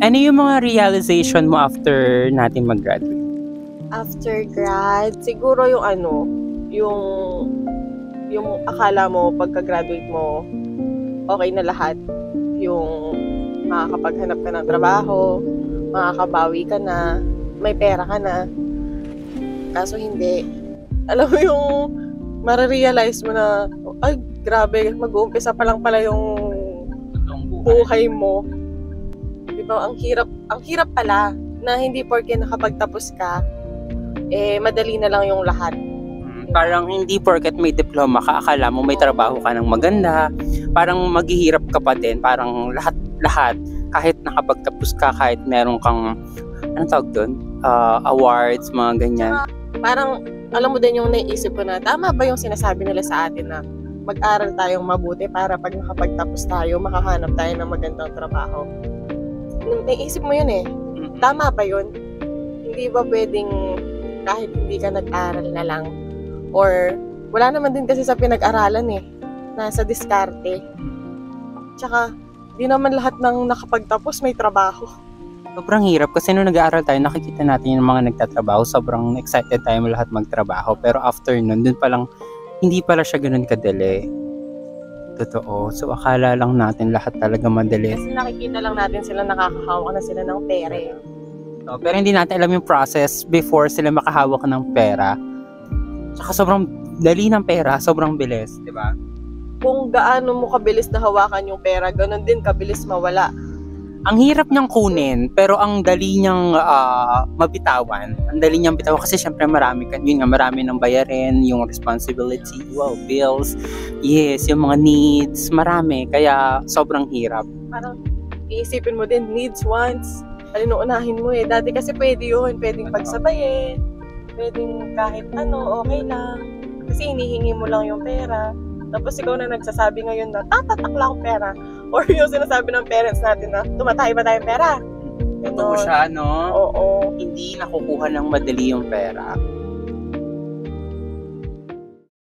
Ano yung mga realization mo after natin mag-graduate? After grad, siguro yung akala mo pagka-graduate mo, okay na lahat. Yung makakapaghanap ka ng trabaho, makakabawi ka na, may pera ka na. Kaso hindi. Alam mo yung marirealize mo na, ay, grabe, mag-uumpisa pa lang pala yung buhay mo. Diba, ang hirap pala na hindi porke nakapagtapos ka, madali na lang yung lahat. Parang hindi porket may diploma ka, akala mo may trabaho ka ng maganda, parang maghihirap ka pa din, parang lahat, kahit nakapagtapos ka, kahit meron kang, anong tawag doon? Awards, mga ganyan. Parang, alam mo din yung naiisip ko na, tama ba yung sinasabi nila sa atin na mag-aral tayong mabuti para pag nakapagtapos tayo, makahanap tayo ng magandang trabaho. Naiisip mo yun eh. Tama ba yun? Hindi ba pwedeng kahit hindi ka nag-aral na lang? Or, wala naman din kasi sa pinag-aralan eh. Nasa diskarte. Tsaka, di naman lahat ng nakapagtapos may trabaho. Sobrang hirap kasi nung nag-aaral tayo, nakikita natin yung mga nagtatrabaho. Sobrang excited tayo lahat magtrabaho. Pero after nun, dun palang, hindi pala siya ganun kadali. Totoo. So, akala lang natin lahat talaga madali. Kasi nakikita lang natin sila nakakahawak na sila ng pera. So, pero hindi natin alam yung process before sila makahawak ng pera. Tsaka sobrang dali ng pera, sobrang bilis, di ba? Kung gaano mo kabilis na hawakan yung pera, ganun din kabilis mawala. Ang hirap niyang kunin, pero ang dali niyang mabitawan. Ang dali niyang bitawan kasi syempre marami ng bayarin, yung responsibility, bills, yes, yung mga needs, marami. Kaya sobrang hirap. Parang iisipin mo din, needs, wants, unahin mo eh. Dati kasi pwede yun, pwedeng pagsabayin, pwedeng kahit okay lang. Kasi hinihingi mo lang yung pera. Tapos ikaw na nagsasabi ngayon na tatatakla akong pera. Or yung sinasabi ng parents natin na tumatay ba tayong pera? Totoo siya, no? Oo. Hindi nakukuha ng madali yung pera.